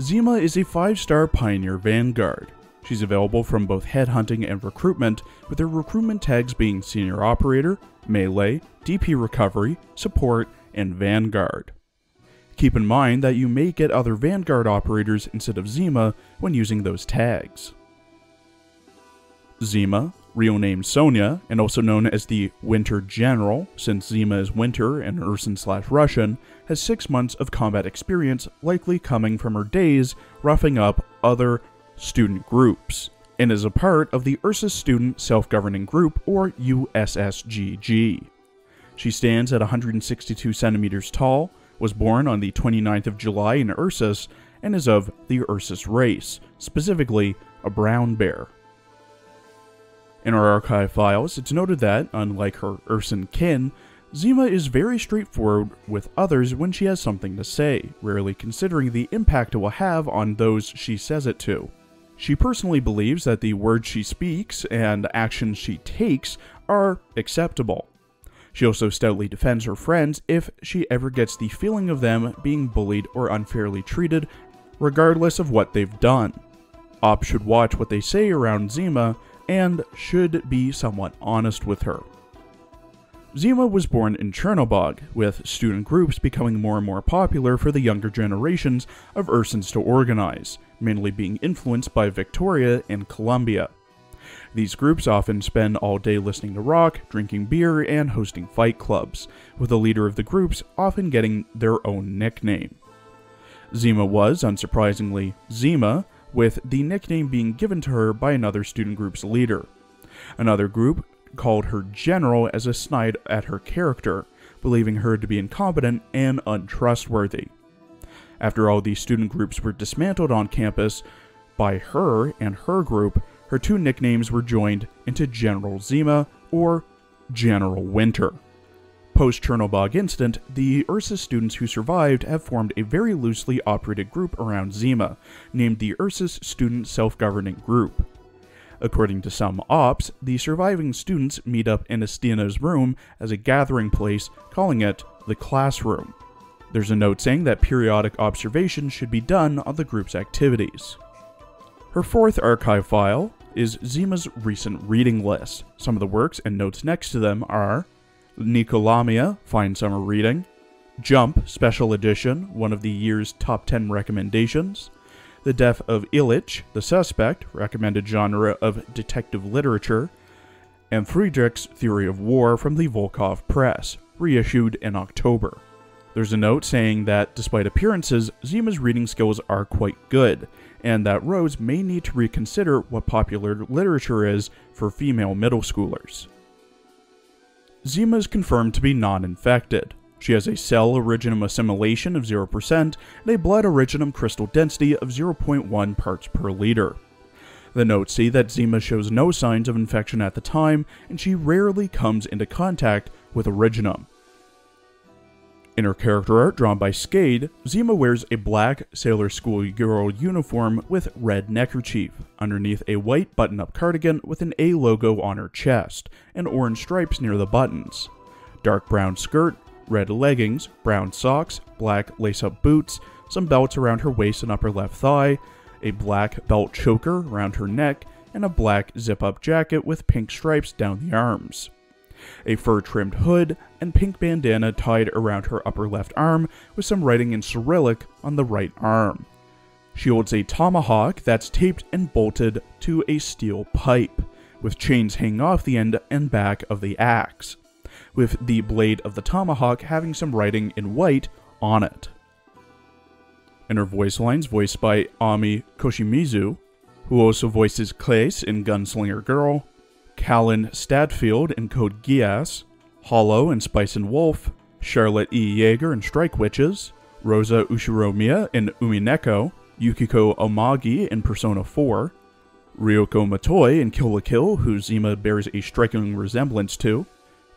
Zima is a 5-star Pioneer Vanguard. She's available from both headhunting and recruitment, with her recruitment tags being Senior Operator, Melee, DP Recovery, Support, and Vanguard. Keep in mind that you may get other Vanguard operators instead of Zima when using those tags. Zima, real name Sonia, and also known as the Winter General, since Zima is Winter and Urson/Russian, has 6 months of combat experience, likely coming from her days roughing up other student groups, and is a part of the Ursus Student Self-Governing Group, or USSGG. She stands at 162 centimeters tall, was born on the 29th of July in Ursus, and is of the Ursus race, specifically a brown bear. In our archive files, it's noted that, unlike her Ursan kin, Zima is very straightforward with others when she has something to say, rarely considering the impact it will have on those she says it to. She personally believes that the words she speaks and actions she takes are acceptable. She also stoutly defends her friends if she ever gets the feeling of them being bullied or unfairly treated, regardless of what they've done. Ops should watch what they say around Zima and should be somewhat honest with her. Zima was born in Chernobog, with student groups becoming more and more popular for the younger generations of Ursans to organize, mainly being influenced by Victoria and Columbia. These groups often spend all day listening to rock, drinking beer, and hosting fight clubs, with the leader of the groups often getting their own nickname. Zima was, unsurprisingly, Zima, with the nickname being given to her by another student group's leader. Another group called her General as a snide at her character, believing her to be incompetent and untrustworthy. After all these student groups were dismantled on campus by her and her group, her two nicknames were joined into General Zima or General Winter. Post-Chernobog incident, the Ursus students who survived have formed a very loosely operated group around Zima, named the Ursus Student Self-Governing Group. According to some ops, the surviving students meet up in Astina's room as a gathering place, calling it the classroom. There's a note saying that periodic observation should be done on the group's activities. Her fourth archive file is Zima's recent reading list. Some of the works and notes next to them are Nicolamia, Fine Summer Reading, Jump, Special Edition, one of the year's top 10 recommendations, The Death of Illich, The Suspect, recommended genre of detective literature, and Friedrich's Theory of War from the Volkov Press, reissued in October. There's a note saying that, despite appearances, Zima's reading skills are quite good, and that Rose may need to reconsider what popular literature is for female middle schoolers. Zima is confirmed to be non-infected. She has a cell originum assimilation of 0% and a blood originum crystal density of 0.1 parts per liter. The notes say that Zima shows no signs of infection at the time, and she rarely comes into contact with originum. In her character art drawn by Skade, Zima wears a black sailor schoolgirl uniform with red neckerchief, underneath a white button-up cardigan with an A logo on her chest, and orange stripes near the buttons. Dark brown skirt, red leggings, brown socks, black lace-up boots, some belts around her waist and upper left thigh, a black belt choker around her neck, and a black zip-up jacket with pink stripes down the arms. A fur-trimmed hood, and pink bandana tied around her upper left arm with some writing in Cyrillic on the right arm. She holds a tomahawk that's taped and bolted to a steel pipe, with chains hanging off the end and back of the axe, with the blade of the tomahawk having some writing in white on it. In her voice lines, voiced by Ami Koshimizu, who also voices Clace in Gunslinger Girl, Callan Stadfield in Code Geass, Hollow in Spice and Wolf, Charlotte E. Yeager in Strike Witches, Rosa Ushiromiya in Umineko, Yukiko Omagi in Persona 4, Ryoko Matoi in Kill la Kill, who Zima bears a striking resemblance to,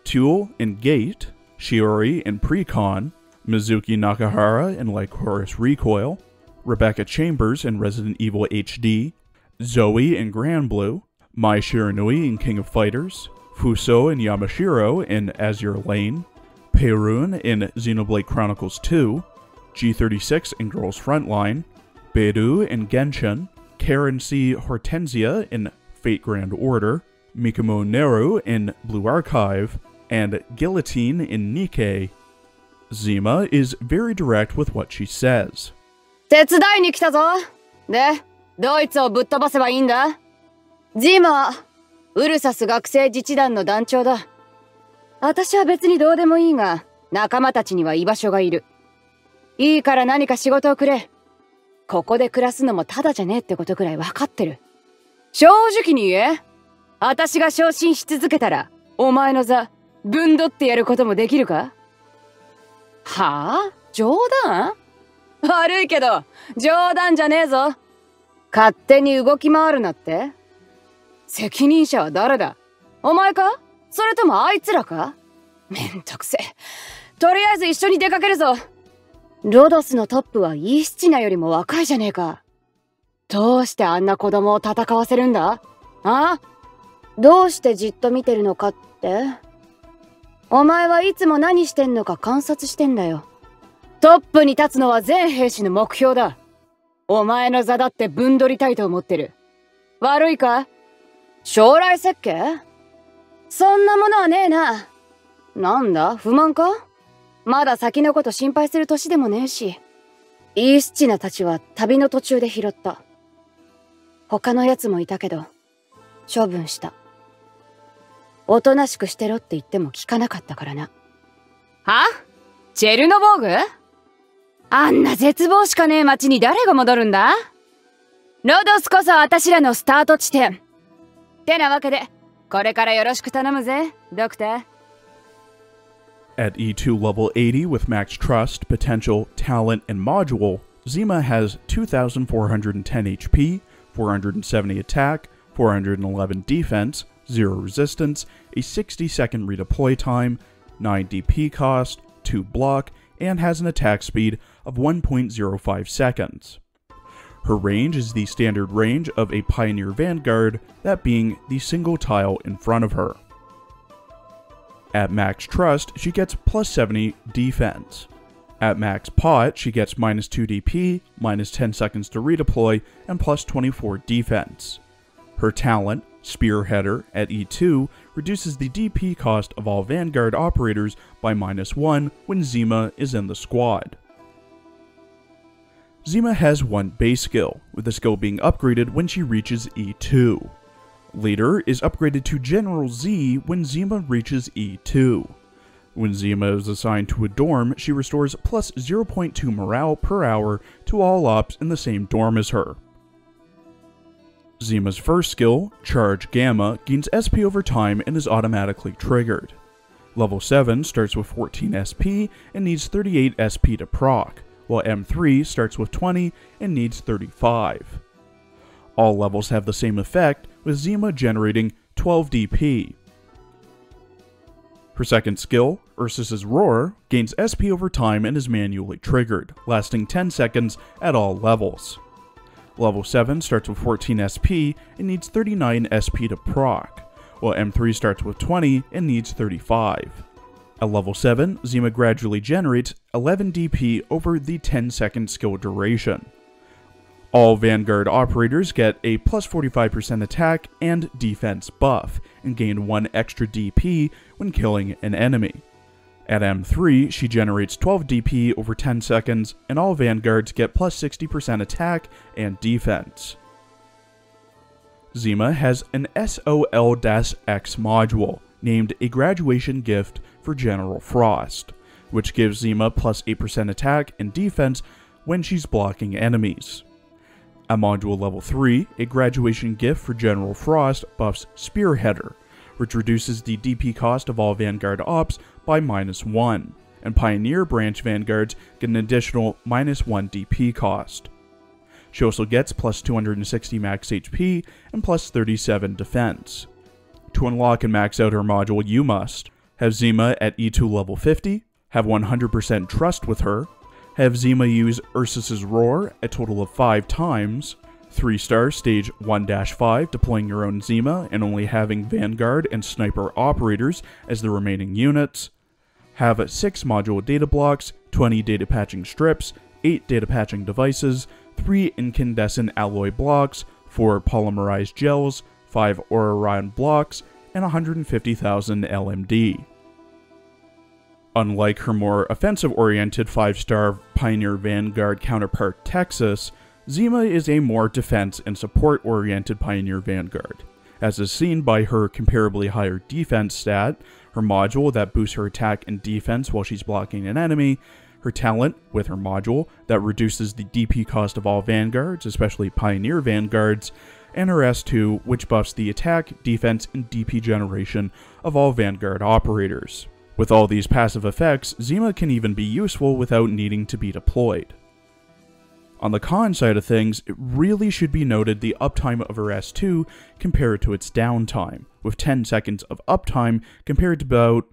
Tuel in Gate, Shiori in Precon, Mizuki Nakahara in Lycoris Recoil, Rebecca Chambers in Resident Evil HD, Zoe in Grand Blue, Mai Shiranui in King of Fighters, Fuso and Yamashiro in Azure Lane, Peirun in Xenoblade Chronicles 2, G36 in Girls Frontline, Beidou in Genshin, Karen C. Hortensia in Fate Grand Order, Mikumo Neru in Blue Archive, and Guillotine in Nikkei. Zima is very direct with what she says. 手伝いに来たぞ。で、ドイツをぶっ飛ばせばいいんだ。ジマ、ウルサス学生自治団の団長だ。私は別にどうでもいいが、仲間たちには居場所がいる。いいから何か仕事をくれ。ここで暮らすのもただじゃねえってことくらい分かってる。正直に言え。私が昇進し続けたら、お前の座、ぶんどってやることもできるか？はあ？冗談？悪いけど、冗談じゃねえぞ。勝手に動き回るなって？責任者は誰だ？お前か？それともあいつらか？めんどくせえ。とりあえず一緒に出かけるぞ。ロドスのトップはイースチナよりも若いじゃねえか。どうしてあんな子供を戦わせるんだ？あ？どうしてじっと見てるのかって？お前はいつも何してんのか観察してんだよ。トップに立つのは全兵士の目標だ。お前の座だってぶんどりたいと思ってる。悪いか？将来設計？そんなものはねえな。なんだ、不満か？まだ先のこと心配する年でもねえし。イースチナたちは旅の途中で拾った。他のやつもいたけど、処分した。おとなしくしてろって言っても聞かなかったからな。は？チェルノボーグ？あんな絶望しかねえ街に誰が戻るんだ？ロドスこそ私らのスタート地点。ってなわけで、これからよろしく頼むぜ、ドクター。At E2 level 80 with max trust, potential, talent, and module, Zima has 2,410 HP, 470 attack, 411 defense, 0 resistance, a 60-second redeploy time, 9 DP cost, 2 block, and has an attack speed of 1.05 seconds. Her range is the standard range of a Pioneer Vanguard, that being the single tile in front of her. At max trust, she gets plus 70 defense. At max pot, she gets minus 2 DP, minus 10 seconds to redeploy, and plus 24 defense. Her talent, Spearheader, at E2, reduces the DP cost of all Vanguard operators by minus 1 when Zima is in the squad. Zima has one base skill, with the skill being upgraded when she reaches E2. Leader is upgraded to General Z when Zima reaches E2. When Zima is assigned to a dorm, she restores plus 0.2 morale per hour to all ops in the same dorm as her. Zima's first skill, Charge Gamma, gains SP over time and is automatically triggered. Level 7 starts with 14 SP and needs 38 SP to proc, while M3 starts with 20 and needs 35. All levels have the same effect, with Zima generating 12 DP. Her second skill, Ursus's Roar, gains SP over time and is manually triggered, lasting 10 seconds at all levels. Level 7 starts with 14 SP and needs 39 SP to proc, while M3 starts with 20 and needs 35. At level 7, Zima gradually generates 11 DP over the 10-second skill duration. All Vanguard operators get a plus 45% attack and defense buff, and gain 1 extra DP when killing an enemy. At M3, she generates 12 DP over 10 seconds, and all Vanguards get plus 60% attack and defense. Zima has an SOL-X module, named a graduation gift for General Frost, which gives Zima plus 8% attack and defense when she's blocking enemies. At Module Level 3, a graduation gift for General Frost buffs Spearheader, which reduces the DP cost of all Vanguard ops by minus 1, and Pioneer Branch Vanguards get an additional minus 1 DP cost. She also gets plus 260 max HP and plus 37 defense. To unlock and max out her module, you must have Zima at E2 level 50, have 100% trust with her, have Zima use Ursus's Roar a total of 5 times, 3-star stage 1-5 deploying your own Zima and only having Vanguard and Sniper operators as the remaining units, have 6 module data blocks, 20 data patching strips, 8 data patching devices, 3 incandescent alloy blocks, 4 polymerized gels, 5 Aurorion blocks, and 150,000 LMD. Unlike her more offensive-oriented 5-star Pioneer Vanguard counterpart Texas, Zima is a more defense and support-oriented Pioneer Vanguard, as is seen by her comparably higher defense stat, her module that boosts her attack and defense while she's blocking an enemy, her talent with her module that reduces the DP cost of all Vanguards, especially Pioneer Vanguards, and her S2 which buffs the attack, defense, and DP generation of all Vanguard operators. With all these passive effects, Zima can even be useful without needing to be deployed. On the con side of things, it really should be noted the uptime of her S2 compared to its downtime, with 10 seconds of uptime compared to about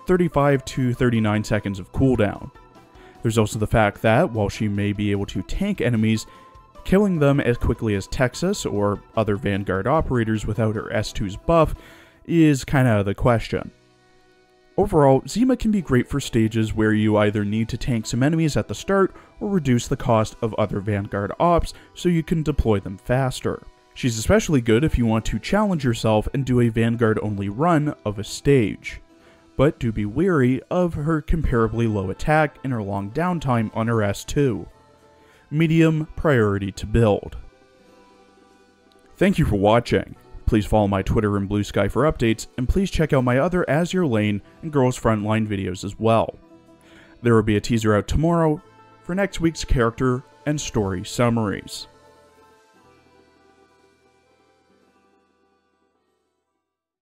35 to 39 seconds of cooldown. There's also the fact that, while she may be able to tank enemies, killing them as quickly as Texas or other Vanguard operators without her S2's buff is kinda out of the question. Overall, Zima can be great for stages where you either need to tank some enemies at the start or reduce the cost of other Vanguard ops so you can deploy them faster. She's especially good if you want to challenge yourself and do a Vanguard only run of a stage. But do be wary of her comparably low attack and her long downtime on her S2. Medium priority to build. Thank you for watching. Please follow my Twitter and Blue Sky for updates, and please check out my other As Your Lane and Girls Frontline videos as well. There will be a teaser out tomorrow for next week's character and story summaries.